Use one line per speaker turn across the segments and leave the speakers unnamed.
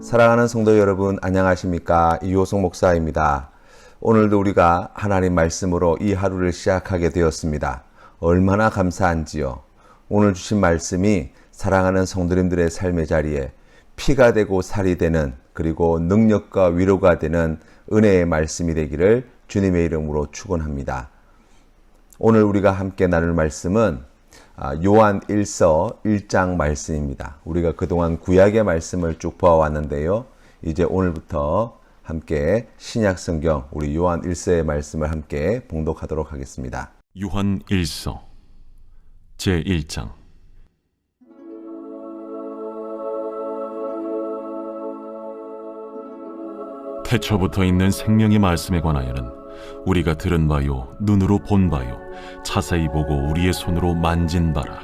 사랑하는 성도 여러분, 안녕하십니까? 이호성 목사입니다. 오늘도 우리가 하나님 말씀으로 이 하루를 시작하게 되었습니다. 얼마나 감사한지요. 오늘 주신 말씀이 사랑하는 성도님들의 삶의 자리에 피가 되고 살이 되는, 그리고 능력과 위로가 되는 은혜의 말씀이 되기를 주님의 이름으로 축원합니다. 오늘 우리가 함께 나눌 말씀은 요한 1서 1장 말씀입니다. 우리가 그동안 구약의 말씀을 쭉 보아왔는데요. 이제 오늘부터 함께 신약 성경 우리 요한 1서의 말씀을 함께 봉독하도록 하겠습니다.
요한 1서 제1장. 태초부터 있는 생명의 말씀에 관하여는 우리가 들은 바요, 눈으로 본 바요, 자세히 보고 우리의 손으로 만진 바라.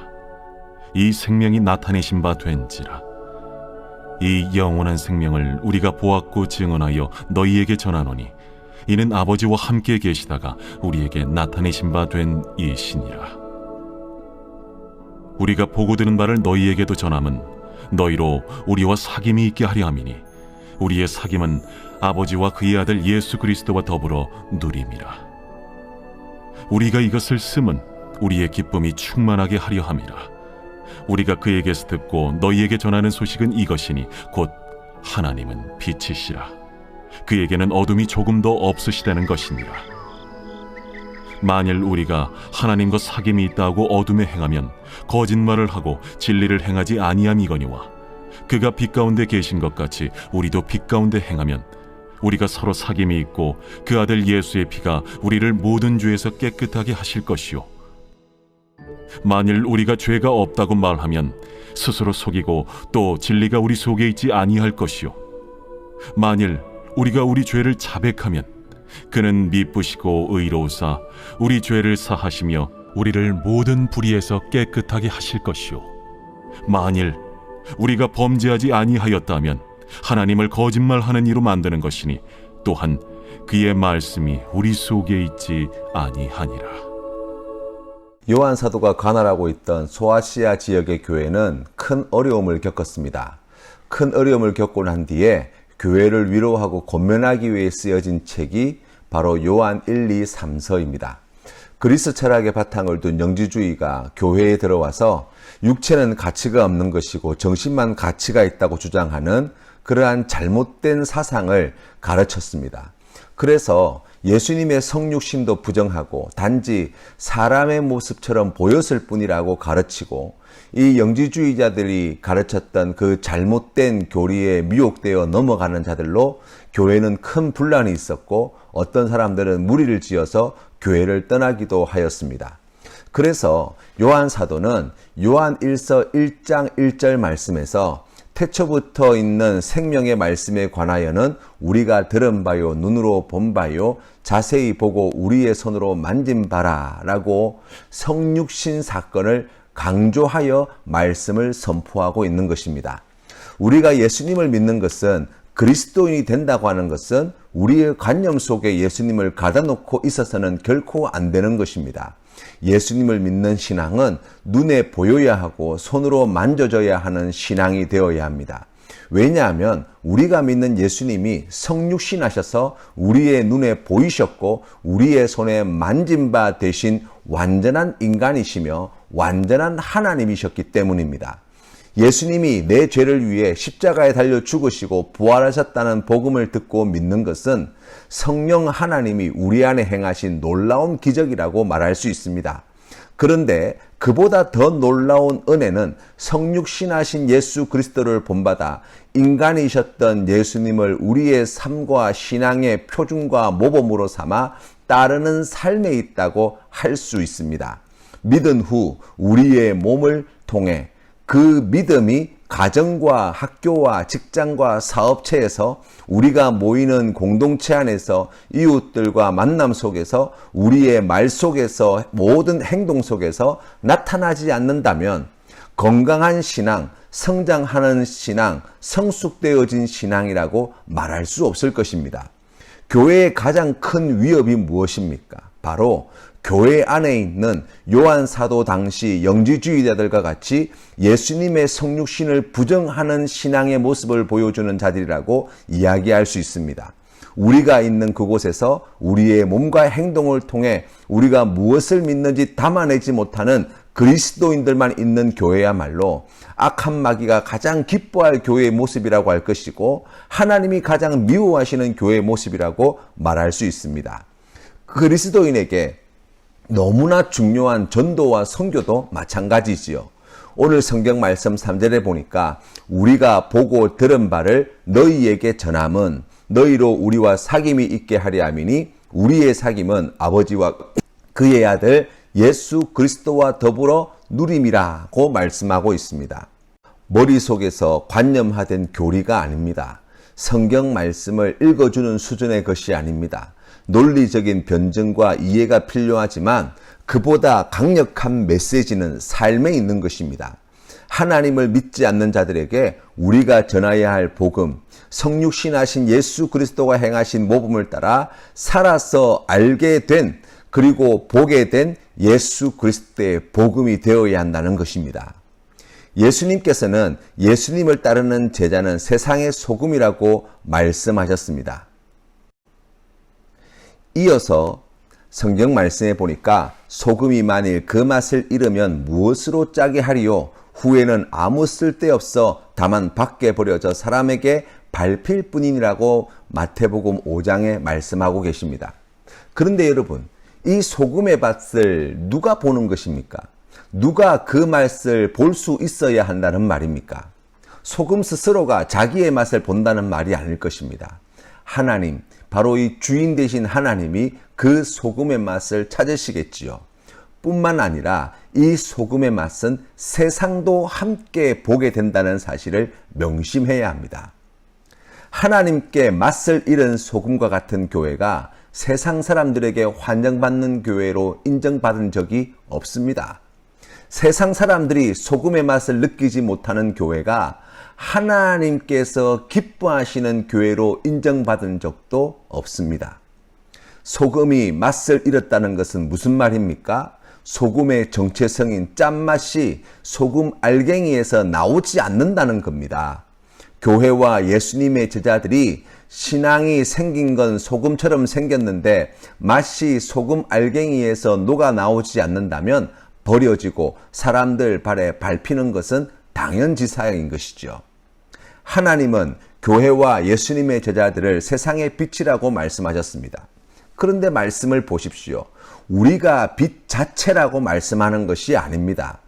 이 생명이 나타내신 바 된지라. 이 영원한 생명을 우리가 보았고 증언하여 너희에게 전하노니 이는 아버지와 함께 계시다가 우리에게 나타내신 바 된 이시니라. 우리가 보고 들은 바를 너희에게도 전함은 너희로 우리와 사귐이 있게 하려 함이니 우리의 사귐은 아버지와 그의 아들 예수 그리스도와 더불어 누림이라. 우리가 이것을 쓰면 우리의 기쁨이 충만하게 하려 함이라. 우리가 그에게서 듣고 너희에게 전하는 소식은 이것이니 곧 하나님은 빛이시라. 그에게는 어둠이 조금도 없으시다는 것이니라. 만일 우리가 하나님과 사귐이 있다고 어둠에 행하면 거짓말을 하고 진리를 행하지 아니함이거니와 그가 빛 가운데 계신 것 같이 우리도 빛 가운데 행하면 우리가 서로 사귐이 있고 그 아들 예수의 피가 우리를 모든 죄에서 깨끗하게 하실 것이요, 만일 우리가 죄가 없다고 말하면 스스로 속이고 또 진리가 우리 속에 있지 아니할 것이요, 만일 우리가 우리 죄를 자백하면 그는 미쁘시고 의로우사 우리 죄를 사하시며 우리를 모든 불의에서 깨끗하게 하실 것이요, 만일 우리가 범죄하지 아니하였다면 하나님을 거짓말하는 이로 만드는 것이니 또한 그의 말씀이 우리 속에 있지 아니하니라.
요한 사도가 관할하고 있던 소아시아 지역의 교회는 큰 어려움을 겪었습니다. 큰 어려움을 겪고 난 뒤에 교회를 위로하고 권면하기 위해 쓰여진 책이 바로 요한 1, 2, 3서입니다. 그리스 철학의 바탕을 둔 영지주의가 교회에 들어와서 육체는 가치가 없는 것이고 정신만 가치가 있다고 주장하는 그러한 잘못된 사상을 가르쳤습니다. 그래서 예수님의 성육신도 부정하고 단지 사람의 모습처럼 보였을 뿐이라고 가르치고, 이 영지주의자들이 가르쳤던 그 잘못된 교리에 미혹되어 넘어가는 자들로 교회는 큰 분란이 있었고 어떤 사람들은 무리를 지어서 교회를 떠나기도 하였습니다. 그래서 요한 사도는 요한 1서 1장 1절 말씀에서 태초부터 있는 생명의 말씀에 관하여는 우리가 들은 바요, 눈으로 본 바요, 자세히 보고 우리의 손으로 만진 바라 라고 성육신 사건을 강조하여 말씀을 선포하고 있는 것입니다. 우리가 예수님을 믿는 것은, 그리스도인이 된다고 하는 것은 우리의 관념 속에 예수님을 가다 놓고 있어서는 결코 안 되는 것입니다. 예수님을 믿는 신앙은 눈에 보여야 하고 손으로 만져져야 하는 신앙이 되어야 합니다. 왜냐하면 우리가 믿는 예수님이 성육신하셔서 우리의 눈에 보이셨고 우리의 손에 만진 바 되신 완전한 인간이시며 완전한 하나님이셨기 때문입니다. 예수님이 내 죄를 위해 십자가에 달려 죽으시고 부활하셨다는 복음을 듣고 믿는 것은 성령 하나님이 우리 안에 행하신 놀라운 기적이라고 말할 수 있습니다. 그런데 그보다 더 놀라운 은혜는 성육신하신 예수 그리스도를 본받아 인간이셨던 예수님을 우리의 삶과 신앙의 표준과 모범으로 삼아 따르는 삶에 있다고 할 수 있습니다. 믿은 후 우리의 몸을 통해 그 믿음이 가정과 학교와 직장과 사업체에서 우리가 모이는 공동체 안에서 이웃들과 만남 속에서 우리의 말 속에서 모든 행동 속에서 나타나지 않는다면 건강한 신앙, 성장하는 신앙, 성숙되어진 신앙이라고 말할 수 없을 것입니다. 교회의 가장 큰 위협이 무엇입니까? 바로 교회 안에 있는 요한 사도 당시 영지주의자들과 같이 예수님의 성육신을 부정하는 신앙의 모습을 보여주는 자들이라고 이야기할 수 있습니다. 우리가 있는 그곳에서 우리의 몸과 행동을 통해 우리가 무엇을 믿는지 담아내지 못하는 그리스도인들만 있는 교회야말로 악한 마귀가 가장 기뻐할 교회의 모습이라고 할 것이고 하나님이 가장 미워하시는 교회의 모습이라고 말할 수 있습니다. 그리스도인에게 너무나 중요한 전도와 선교도 마찬가지지요. 오늘 성경 말씀 3절에 보니까 우리가 보고 들은 바를 너희에게 전함은 너희로 우리와 사귐이 있게 하려 함이니 우리의 사귐은 아버지와 그의 아들 예수 그리스도와 더불어 누림이라고 말씀하고 있습니다. 머릿속에서 관념화된 교리가 아닙니다. 성경 말씀을 읽어주는 수준의 것이 아닙니다. 논리적인 변증과 이해가 필요하지만 그보다 강력한 메시지는 삶에 있는 것입니다. 하나님을 믿지 않는 자들에게 우리가 전해야 할 복음, 성육신하신 예수 그리스도가 행하신 모범을 따라 살아서 알게 된 그리고 보게 된 예수 그리스도의 복음이 되어야 한다는 것입니다. 예수님께서는 예수님을 따르는 제자는 세상의 소금이라고 말씀하셨습니다. 이어서 성경 말씀에 보니까 소금이 만일 그 맛을 잃으면 무엇으로 짜게 하리요? 후에는 아무 쓸데없어 다만 밖에 버려져 사람에게 밟힐 뿐이니라고 마태복음 5장에 말씀하고 계십니다. 그런데 여러분, 이 소금의 맛을 누가 보는 것입니까? 누가 그 맛을 볼 수 있어야 한다는 말입니까? 소금 스스로가 자기의 맛을 본다는 말이 아닐 것입니다. 하나님, 바로 이 주인 되신 하나님이 그 소금의 맛을 찾으시겠지요. 뿐만 아니라 이 소금의 맛은 세상도 함께 보게 된다는 사실을 명심해야 합니다. 하나님께 맛을 잃은 소금과 같은 교회가 세상 사람들에게 환영받는 교회로 인정받은 적이 없습니다. 세상 사람들이 소금의 맛을 느끼지 못하는 교회가 하나님께서 기뻐하시는 교회로 인정받은 적도 없습니다. 소금이 맛을 잃었다는 것은 무슨 말입니까? 소금의 정체성인 짠맛이 소금 알갱이에서 나오지 않는다는 겁니다. 교회와 예수님의 제자들이 신앙이 생긴 건 소금처럼 생겼는데 맛이 소금 알갱이에서 녹아 나오지 않는다면 버려지고 사람들 발에 밟히는 것은 당연지사인 것이죠. 하나님은 교회와 예수님의 제자들을 세상의 빛이라고 말씀하셨습니다. 그런데 말씀을 보십시오. 우리가 빛 자체라고 말씀하는 것이 아닙니다.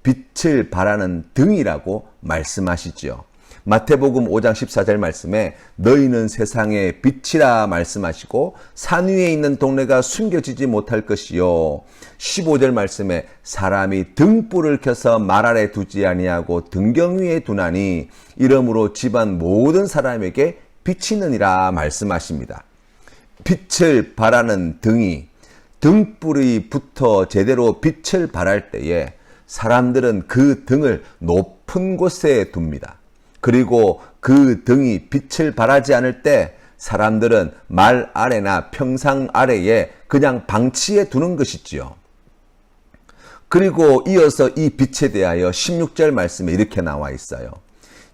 빛을 발하는 등이라고 말씀하시지요. 마태복음 5장 14절 말씀에 너희는 세상의 빛이라 말씀하시고 산 위에 있는 동네가 숨겨지지 못할 것이요. 15절 말씀에 사람이 등불을 켜서 말 아래 두지 아니하고 등경 위에 두나니 이러므로 집안 모든 사람에게 비치느니라 말씀하십니다. 빛을 발하는 등이 등불이 붙어 제대로 빛을 발할 때에 사람들은 그 등을 높은 곳에 둡니다. 그리고 그 등이 빛을 발하지 않을 때 사람들은 말 아래나 평상 아래에 그냥 방치해 두는 것이지요. 그리고 이어서 이 빛에 대하여 16절 말씀에 이렇게 나와 있어요.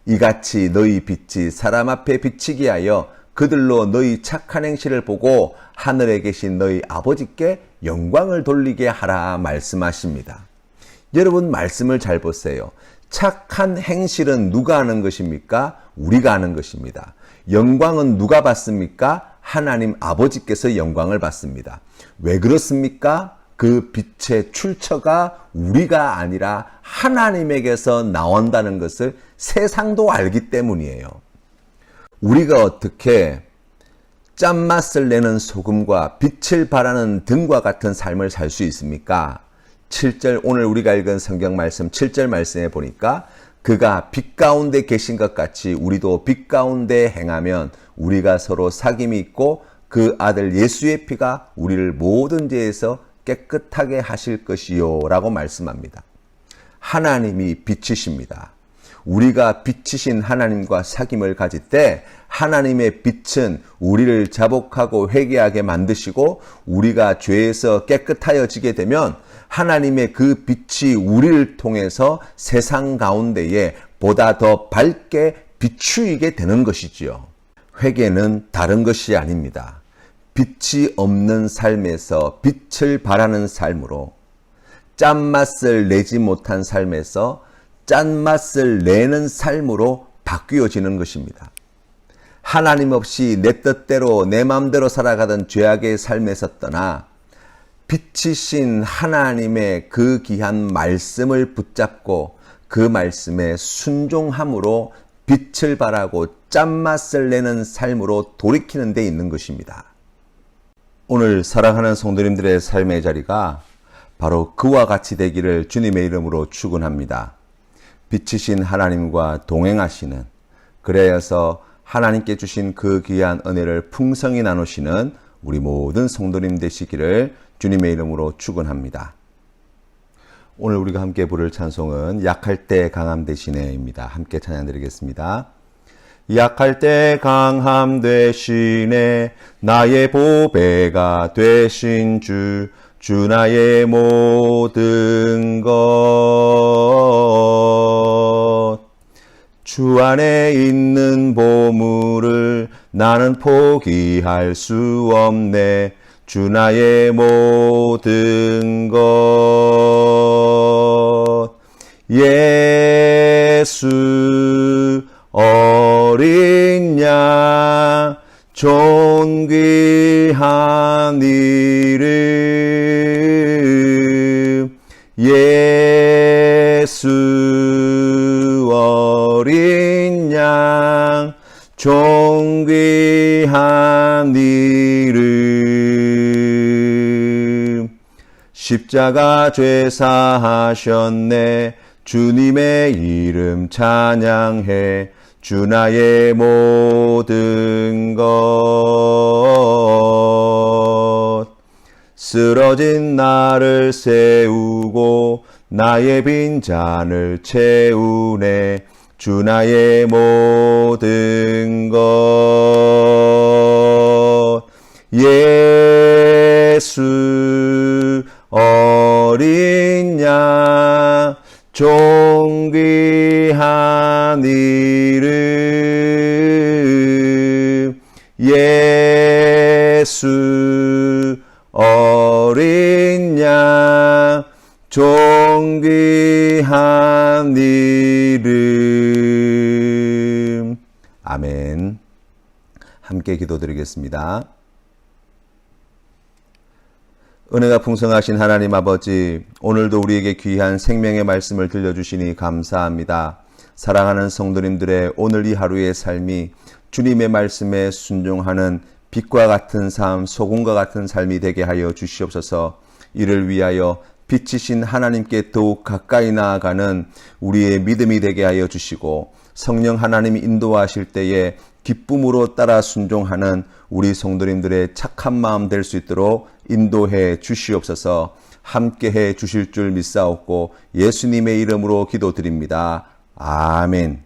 이같이 너희 빛이 사람 앞에 비치게 하여 그들로 너희 착한 행실을 보고 하늘에 계신 너희 아버지께 영광을 돌리게 하라 말씀하십니다. 여러분 말씀을 잘 보세요. 착한 행실은 누가 하는 것입니까? 우리가 하는 것입니다. 영광은 누가 받습니까? 하나님 아버지께서 영광을 받습니다. 왜 그렇습니까? 그 빛의 출처가 우리가 아니라 하나님에게서 나온다는 것을 세상도 알기 때문이에요. 우리가 어떻게 짠맛을 내는 소금과 빛을 발하는 등과 같은 삶을 살 수 있습니까? 7절 오늘 우리가 읽은 성경 말씀 7절 말씀에 보니까 그가 빛 가운데 계신 것 같이 우리도 빛 가운데 행하면 우리가 서로 사귐이 있고 그 아들 예수의 피가 우리를 모든 죄에서 깨끗하게 하실 것이요 라고 말씀합니다. 하나님이 빛이십니다. 우리가 빛이신 하나님과 사귐을 가질 때 하나님의 빛은 우리를 자복하고 회개하게 만드시고 우리가 죄에서 깨끗하여지게 되면 하나님의 그 빛이 우리를 통해서 세상 가운데에 보다 더 밝게 비추이게 되는 것이지요. 회개는 다른 것이 아닙니다. 빛이 없는 삶에서 빛을 발하는 삶으로 짠맛을 내지 못한 삶에서 짠맛을 내는 삶으로 바뀌어지는 것입니다. 하나님 없이 내 뜻대로 내 마음대로 살아가던 죄악의 삶에서 떠나 빛이신 하나님의 그 귀한 말씀을 붙잡고 그 말씀에 순종함으로 빛을 발하고 짠맛을 내는 삶으로 돌이키는 데 있는 것입니다. 오늘 사랑하는 성도님들의 삶의 자리가 바로 그와 같이 되기를 주님의 이름으로 축원합니다. 빛이신 하나님과 동행하시는, 그래서 하나님께 주신 그 귀한 은혜를 풍성히 나누시는 우리 모든 성도님 되시기를 주님의 이름으로 축원합니다. 오늘 우리가 함께 부를 찬송은 약할 때 강함 되시네입니다. 함께 찬양 드리겠습니다. 약할 때 강함 되시네, 나의 보배가 되신 주 나의 모든 것. 주 안에 있는 보물을 나는 포기할 수 없네, 주 나의 모든 것. 예수 어린 양 존귀한 이름, 예수 어린 양 존귀한 이름. 십자가 죄 사하셨네, 주님의 이름 찬양해, 주 나의 모든 것. 쓰러진 나를 세우고 나의 빈잔을 채우네, 주 나의 모든 것. 예수 어린 양 존귀한 이름, 예수 어린 양 존귀한 이름. 아멘. 함께 기도드리겠습니다. 은혜가 풍성하신 하나님 아버지, 오늘도 우리에게 귀한 생명의 말씀을 들려주시니 감사합니다. 사랑하는 성도님들의 오늘 이 하루의 삶이 주님의 말씀에 순종하는 빛과 같은 삶, 소금과 같은 삶이 되게 하여 주시옵소서. 이를 위하여 빛이신 하나님께 더욱 가까이 나아가는 우리의 믿음이 되게 하여 주시고, 성령 하나님이 인도하실 때에 기쁨으로 따라 순종하는 우리 성도님들의 착한 마음 될 수 있도록 인도해 주시옵소서. 함께해 주실 줄 믿사옵고 예수님의 이름으로 기도드립니다. 아멘.